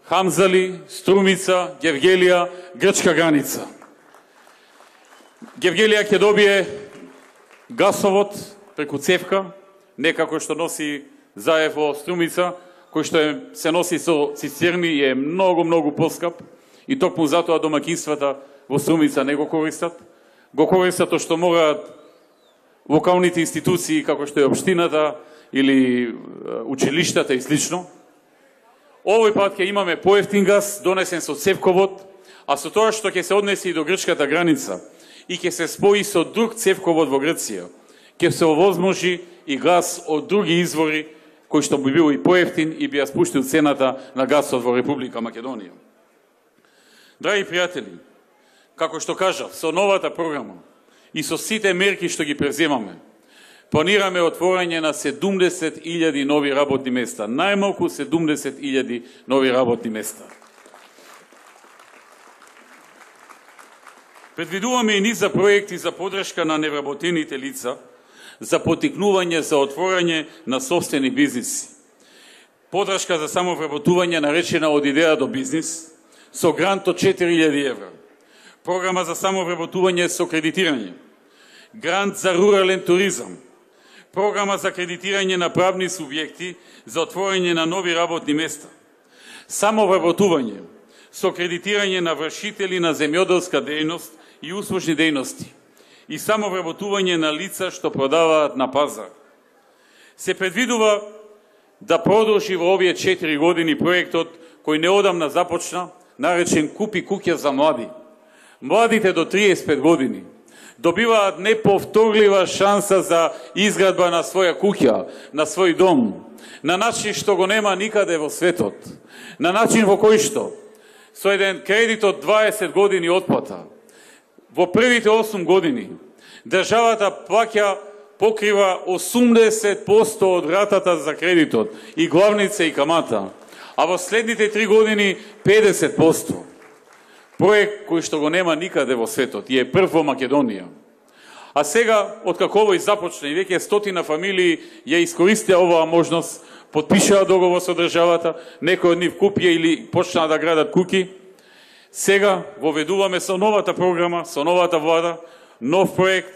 Хамзали, Струмица, Гевгелија, грчка граница. Гевгелија ќе добие гасовод преку цевка, не како што носи Заев во Струмица, кој што се носи со цистерни и е многу поскап, и токму затоа домакинствата во Струмица не го користат. Го користат што мораат локалните институции, како што е општината или училиштата и слично. Овој пат ќе имаме поевтин газ, донесен со цевковод, а со тоа што ќе се однесе и до грчката граница и ќе се спои со друг цевковод во Грција, ќе се овозможи и газ од други извори, кој што би бил и поевтин и би ја спуштил цената на газот во Република Македонија. Драги пријатели, како што кажав, со новата програма и со сите мерки што ги преземаме, планираме отворање на 70.000 нови работни места, најмалку 70.000 нови работни места. Предвидуваме и низ за проекти за подршка на невработените лица, за потикнување за отворање на собствени бизниси. Подршка за самовработување наречена од идеја до бизнис, со грант од 4.000 евра. Програма за самовработување со кредитирање. Грант за рурален туризам. Програма за кредитирање на правни субјекти за отворање на нови работни места. Самовработување со кредитирање на вршители на земјоделска дејност и услужни дејности и самовработување на лица што продаваат на пазар. Се предвидува да продолжи во овие 4 години проектот кој неодамна започна, наречен Купи куќа за млади. Младите до 35 години добиваат неповторлива шанса за изградба на своја куќа, на свој дом, на начин што го нема никаде во светот, на начин во кој што со еден кредит од 20 години отплата, во првите 8 години државата покрива 80% од ратата за кредитот, и главница и камата, а во следните 3 години 50%. Проект кој што го нема никаде во светот и е прв во Македонија. А сега, откако овој започна и веќе 100 фамилии ја искористија оваа можност, потпишаа договор со државата, некои од нив купија или почнаа да градат куќи, сега воведуваме со новата програма, со новата влада, нов проект,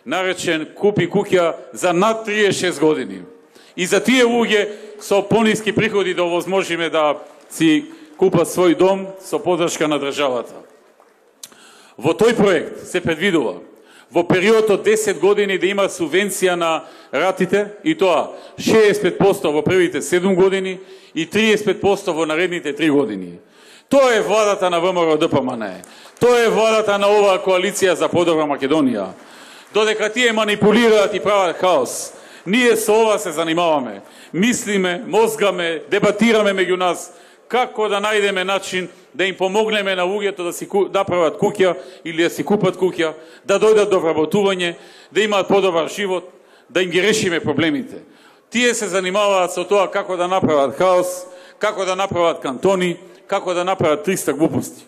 наречен Купи куќа за над 36 години. И за тие луѓе со пониски приходи да овозможиме да си купат свој дом со поддршка на државата. Во тој проект се предвидува во период од 10 години да има субвенција на ратите, и тоа 65% во првите 7 години и 35% во наредните 3 години. Тоа е владата на ВМРО ДПМН. Тоа е владата на оваа коалиција за подобра Македонија. Додека тие манипулираат и прават хаос, ние со ова се занимаваме. Мислиме, мозгаме, дебатираме меѓу нас како да најдеме начин да им помогнеме на луѓето да си направат куќа или да си купат куќа, да дојдат до вработување, да имаат подобар живот, да им ги решиме проблемите. Тие се занимаваат со тоа како да направат хаос, како да направат кантони, како да направат 300 глупости.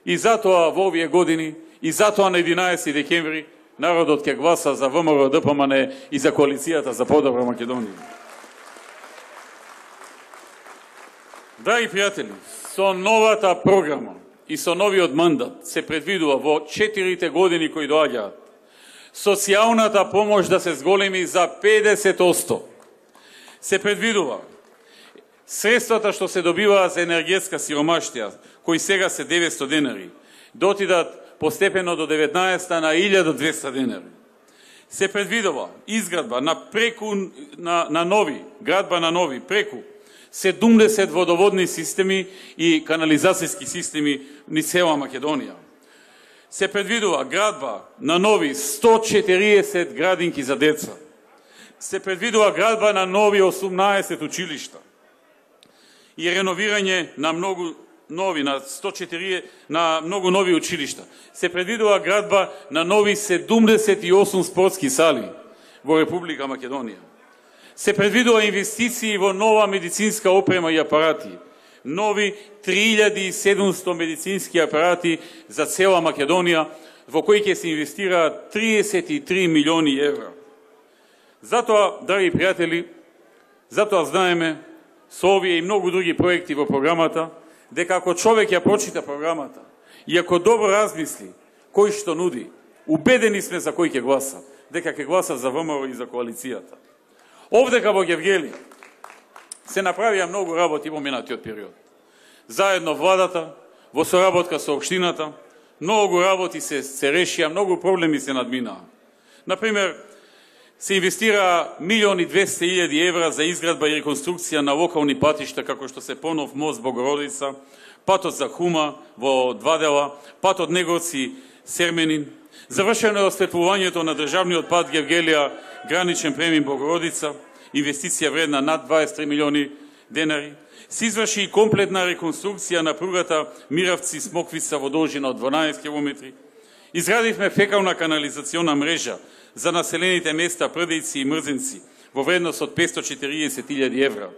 И затоа во овие години, и затоа на 11 декември, народот ќе гласа за ВМРО ДПМН и за коалицијата за подобра Македонија. Драги пријатели, со новата програма и со новиот мандат се предвидува во 4 години кои доаѓаат социјалната помош да се зголеми за 50%. Се предвидува средствата што се добиваат за енергетска сиромаштија, кои сега се 900 денари, да отидат постепено до 19 на 1200 денари. Се предвидува изградба на нови, градба на нови, преку 70 водоводни системи и канализацијски системи низ цела Македонија. Се предвидува градба на нови 140 градинки за деца. Се предвидува градба на нови 18 училишта и реновирање на многу нови, на 104 на многу нови училишта. Се предвидува градба на нови 78 спортски сали во Република Македонија. Се предвидува инвестиции во нова медицинска опрема и апарати, нови 3700 медицински апарати за цела Македонија, во кои ќе се инвестираат 33 милиони евра. Затоа, драги пријатели, затоа знаеме со овие и многу други проекти во програмата, дека ако човек ја прочита програмата и ако добро размисли кој што нуди, убедени сме за кој ќе гласа, дека ќе гласа за ВМРО и за коалицијата. Овдека во Гевгели се направија многу работи во минатиот период. Заедно владата, во соработка со општината, многу работи се решија, многу проблеми се надминаа. Например, се инвестира 1.200.000 евра за изградба и реконструкција на локални патишта, како што се Понов мост Богородица, патот за Хума во два дела, патот Неговци Серменин. Завршено е осветлувањето на државниот пат Гевгелија граничен премин Богородица, инвестиција вредна над 23 милиони денари. Се изврши и комплетна реконструкција на пругата Миравци-Смоквица во должина од 12 км. Изградивме фекална канализациона мрежа за населените места Прдејци и Мрзенци во вредност од 540.000 евра.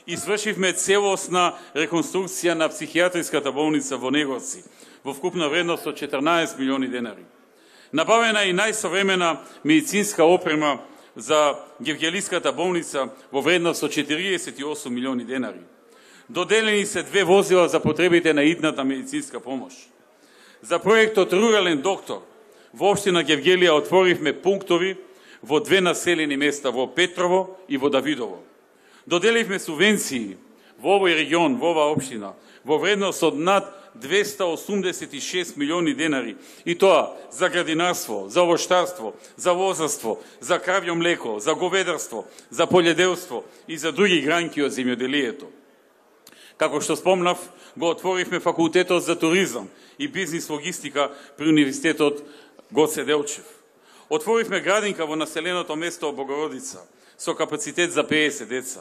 Извршивме целосна реконструкција на психијатриската болница во Неговци во вкупна вредност од 14 милиони денари. Набавена и најсовремена медицинска опрема за Гевгелиската болница во вредност од 48 милиони денари. Доделени се 2 возила за потребите на идната медицинска помош. За проектот Рурален доктор во општина Гевгелија отворивме пунктови во 2 населени места, во Петрово и во Давидово. Доделивме субвенции во овој регион, во оваа општина, во вредност од над 286 милиони денари, и тоа за градинарство, за овоштарство, за лозарство, за кравјо млеко, за говедарство, за полједелство и за други гранки од земјоделието. Како што спомнав, го отворивме факултетот за туризам и бизнис логистика при Универзитетот Гоце Делчев. Отворивме градинка во населеното место Богородица со капацитет за 50 деца.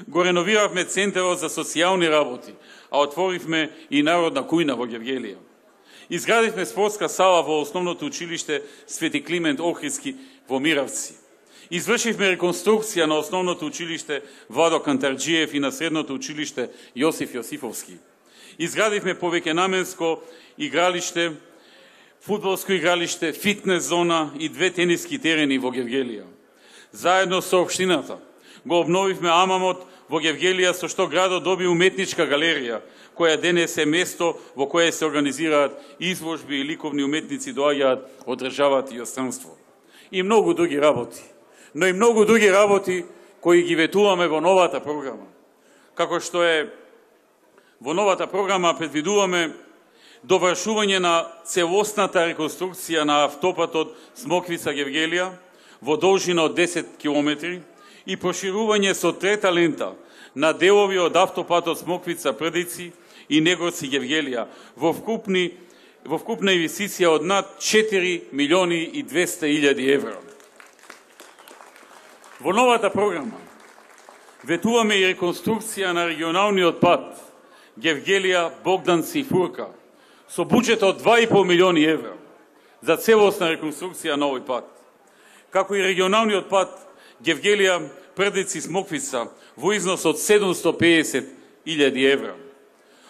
Го реновиравме Центарот за социјални работи, а отворивме и Народна кујна во Гевгелија. Изградивме спортска сала во основното училиште Свети Климент Охридски во Миравци. Извршивме реконструкција на основното училиште Владо Кантарџиев и на средното училиште Јосиф Јосифовски. Изградивме повеќенаменско игралиште, фудбалско игралиште, фитнес зона и 2 тениски терени во Гевгелија. Заедно со општината го обновивме Амамот во Гевгелија, со што градот доби уметничка галерија, која денес е место во кое се организираат изложби и ликовни уметници доаѓаат од државата и од странство. И многу други работи. Но и многу други работи кои ги ветуваме во новата програма. Како што е во новата програма предвидуваме довршување на целосната реконструкција на автопатот Смоквица-Гевгелија во должина од 10 км и проширување со трета лента на делови од автопатот Смоквица-Прдици и Негорци-Гевгелија во вкупна инвестиција од над 4.200.000 евра. Во новата програма ветуваме и реконструкција на регионалниот пат Гевгелија-Богданци-Фурка со буџет од 2,5 милиони евра за целосна реконструкција на овој пат, како и регионалниот пат Гевгелија-Прдици-Смоквица во износ од 750.000 евра.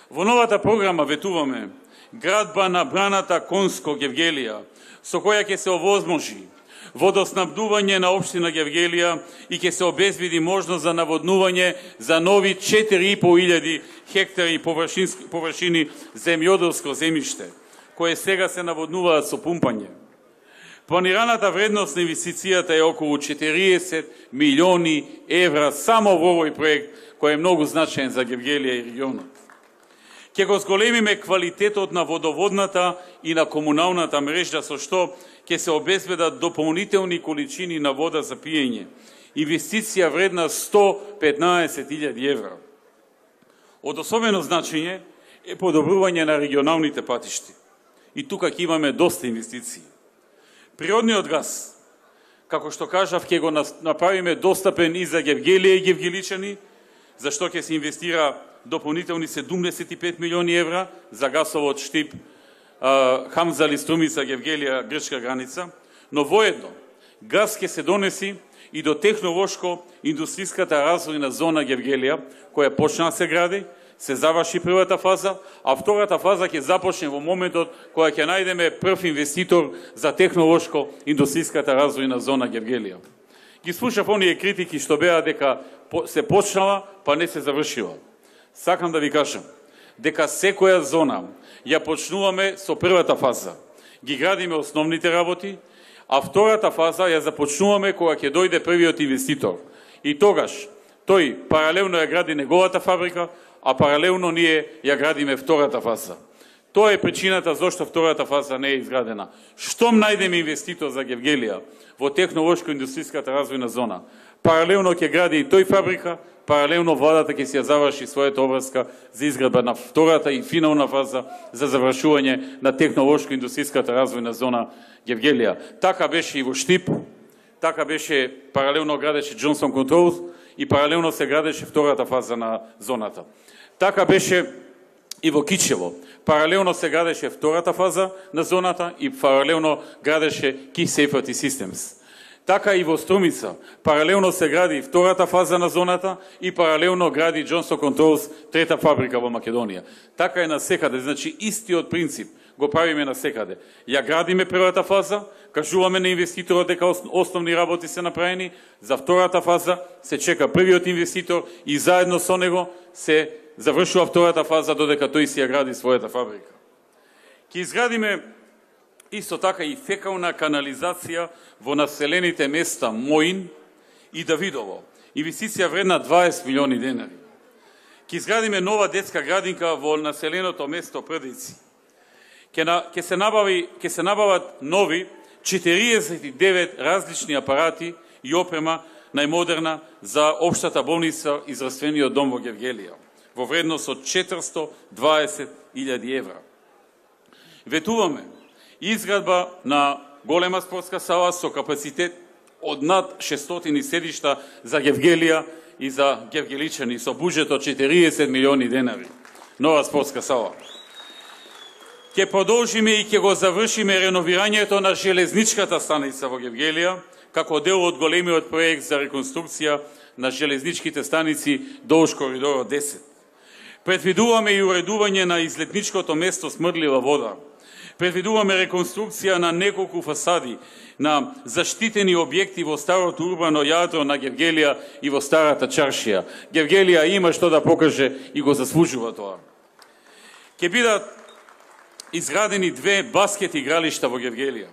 Во новата програма ветуваме градба на браната Конско-Гевгелија, со која ќе се овозможи водоснабдување на општина Гевгелија и ќе се обезбеди можност за наводнување за нови 4.500 хектари површини земјоделско земјиште, кое сега се наводнуваат со пумпање. Планираната вредност на инвестицијата е околу 40 милиони евра само во овој проект, кој е многу значаен за Гевгелија и регионот. Ќе го зголемиме квалитетот на водоводната и на комуналната мрежа, со што ќе се обезбедат дополнителни количини на вода за пиење. Инвестиција вредна 115.000 евра. Од особено значење е подобрување на регионалните патишти. И тука ќе имаме доста инвестиции. Природниот газ, како што кажав, ќе го направиме достапен и за Гевгелија и гевгеличани, за што ќе се инвестира дополнителни 75 милиони евра за гасовод Штип Хамзали Струмица Гевгелија грчка граница, но воедно газ ќе се донеси и до технолошко-индустријската развојна зона Гевгелија, која почна се гради, се заврши првата фаза, а втората фаза ќе започне во моментот кога ќе најдеме прв инвеститор за технолошко-индустријската развојна зона Гевгелија. Ги слушав оние критики што беа дека се почнала, па не се завршила. Сакам да ви кажам дека секоја зона ја почнуваме со првата фаза. Ги градиме основните работи, а втората фаза ја започнуваме кога ќе дојде првиот инвеститор. И тогаш тој паралелно ја гради неговата фабрика, а паралелно ние ја градиме втората фаза. Тоа е причината зашто втората фаза не е изградена. Штом најдеме инвеститор за Гевгелија во технолошко-индустријската развојна зона, паралелно ќе гради и тој фабрика, паралелно владата ќе си ја заврши својата обврска за изградба на втората и финална фаза за завршување на технолошко-индустријската развојна зона Гевгелија. Така беше и во Штип, така беше паралелно градеше Джонсон Контролс и паралелно се градеше втората фаза на зоната. Така беше и во Кичево. Паралелно се градеше втората фаза на зоната и паралелно градеше Key Safety Systems. Така и во Струмица, паралелно се гради втората фаза на зоната и паралелно гради Johnson Controls трета фабрика во Македонија. Така е на секаде, значи истиот принцип го правиме на секаде. Ја градиме првата фаза, кажуваме на инвеститорот дека основни работи се направени, за втората фаза се чека првиот инвеститор и заедно со него се завршува втората фаза додека тој си ја гради својата фабрика. Ќе изградиме исто така и фекална канализација во населените места Моин и Давидово. Инвестиција вредна 20 милиони денари. Ќе изградиме нова детска градинка во населеното место Прдици. Ќе се набават нови 49 различни апарати и опрема најмодерна за општата болница и здравствениот дом во Гевгелија во вредност од 420.000 евра. Ветуваме изградба на голема спортска сала со капацитет од над 600 седишта за Гевгелија и за гевгеличани со буџет од 40 милиони денари. Нова спортска сала. Ќе продолжиме и ќе го завршиме реновирањето на железничката станица во Гевгелија, како дел од големиот проект за реконструкција на железничките станици долж коридорот 10. Предвидуваме и уредување на излетничкото место Смрдлива вода. Предвидуваме реконструкција на неколку фасади на заштитени објекти во старото урбано јадро на Гевгелија и во старата чаршија. Гевгелија има што да покаже и го заслужува тоа. Ќе бидат изградени 2 баскет игралишта во Гевгелија.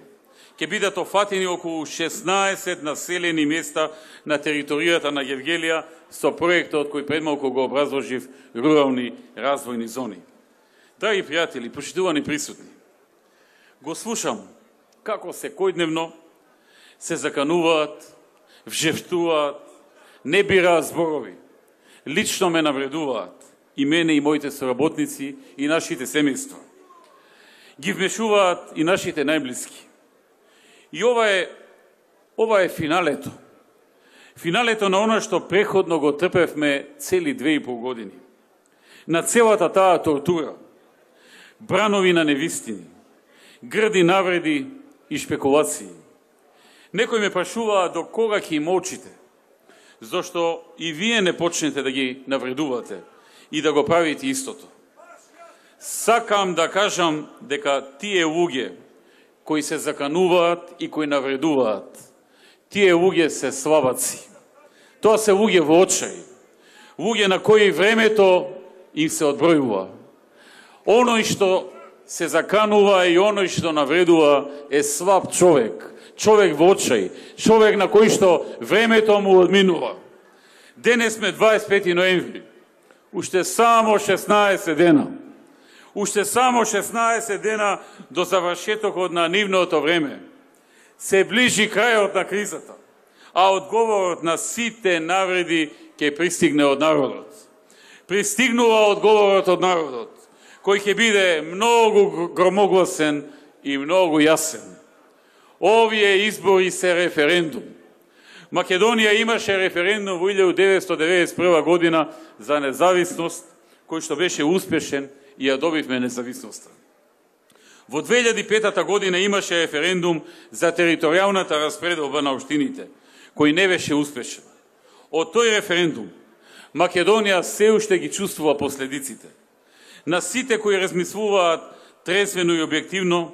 Ќе бидат офатени околу 16 населени места на територијата на Гевгелија со проектот кој пред малку го образложив рурални развојни зони. Драги пријатели, почитувани присутни, го слушам како секојдневно се закануваат, вжевтуваат, не бираат зборови, лично ме навредуваат, и мене и моите соработници и нашите семејства. Ги вмешуваат и нашите најблиски. И ова е финалето. Финалето на оно што преходно го трпевме цели 2,5 години. На целата таа тортура, бранови на невистини, грди навреди и шпекулации. Некои ме прашуваа до кога ќе молчите, зашто и вие не почнете да ги навредувате и да го правите истото. Сакам да кажам дека тие луѓе кои се закануваат и кои навредуваат, тие луѓе се слабаци. Тоа се луѓе во очај, луѓе на кои времето им се одбројува. Оној што се заканува и оној што навредува е слаб човек, човек во очај, човек на кој што времето му одминува. Денес сме 25 ноември, уште само 16 дена. Уште само 16 дена до завршетокот на нивното време. Се ближи крајот на кризата, а одговорот на сите навреди ќе пристигне од народот. Пристигнува одговорот од народот, кој ќе биде многу громогласен и многу јасен. Овие избори се референдум. Македонија имаше референдум во 1991 година за независност, кој што беше успешен и ја добивме независноста. Во 2005 година имаше референдум за територијалната распределба на општините, кој не беше успешен. Од тој референдум Македонија се уште ги чувствува последиците. На сите кои размислуваат трезвено и објективно,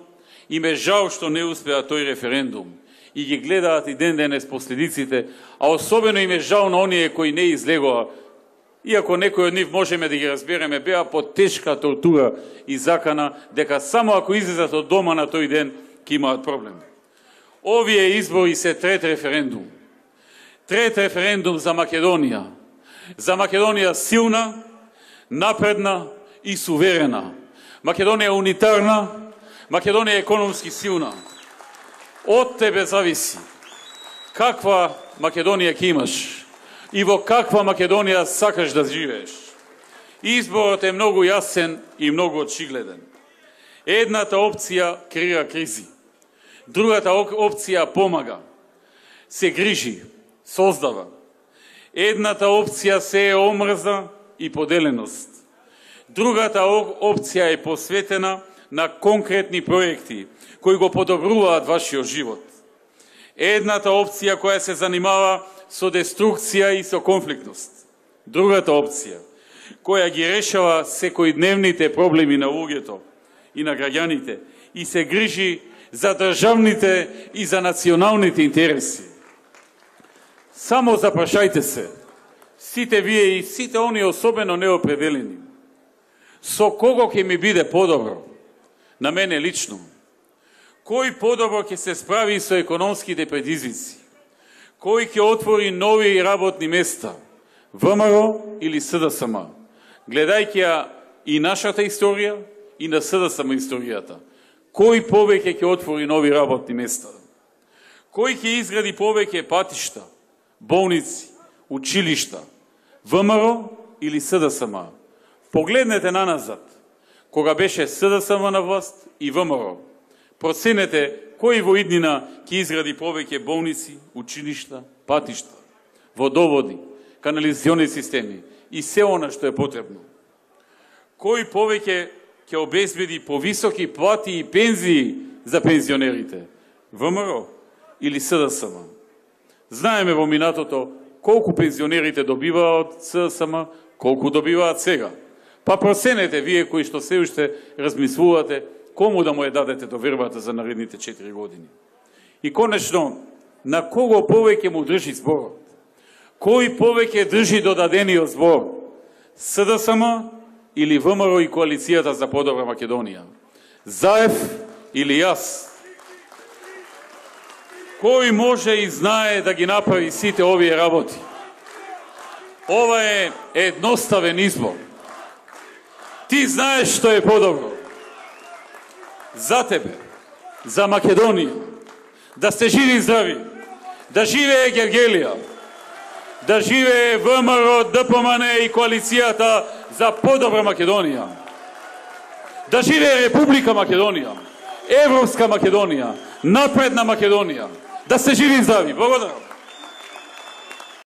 им е жал што не успеа тој референдум и ги гледаат и ден денес последиците, а особено им е жал на оние кои не излегоа, иако некои од нив можеме да ги разбереме, беа под тешка тортура и закана, дека само ако излезат од дома на тој ден, ќе имаат проблем. Овие избори се трет референдум. Трет референдум за Македонија. За Македонија силна, напредна и суверена. Македонија унитарна, Македонија економски силна. Од тебе зависи каква Македонија ќе имаш и во каква Македонија сакаш да живееш. Изборот е многу јасен и многу очигледен. Едната опција креира кризи, другата опција помага, се грижи, создава. Едната опција се е омрза и поделеност. Другата опција е посветена на конкретни проекти кои го подобруваат вашиот живот. Едната опција која се занимава со деструкција и со конфликтност. Другата опција која ги решава секојдневните проблеми на луѓето и на граѓаните и се грижи за државните и за националните интереси. Само запрашајте се, сите вие и сите они особено неопределени, со кого ќе ми биде подобро? На мене лично. Кој подобро ќе се справи со економските предизвици? Кој ќе отвори нови работни места? ВМРО или СДСМ? Гледајќи ја и нашата историја и на СДСМ историјата. Кој повеќе ќе отвори нови работни места? Кој ќе изгради повеќе патишта, болници, училишта? ВМРО или СДСМ? Погледнете наназад, кога беше СДСМ на власт и ВМРО. Проценете кој во иднина ќе изгради повеќе болници, училишта, патишта, водоводи, канализациони системи и се она што е потребно. Кој повеќе ќе обезбеди повисоки плати и пензии за пензионерите? ВМРО или СДСМ? Знаеме во минатото колку пензионерите добиваат од СДСМ, колку добиваат сега. Па проценете вие кои што се уште размислувате кому да му ја дадете довербата за наредните 4 години. И конечно, на кого повеќе му држи зборот? Кој повеќе држи до дадениот збор? СДСМ или ВМРО и коалицијата за подобра Македонија? Заев или јас? Кој може и знае да ги направи сите овие работи? Ова е едноставен избор. Ти знаеш што е подобро. За тебе, за Македонија, да сте живи и здрави, да живее Гергелија, да живее ВМРО, ДПМН и коалицијата за подобра Македонија, да живее Република Македонија, Европска Македонија, напредна Македонија, да сте живи и здрави. Благодарам.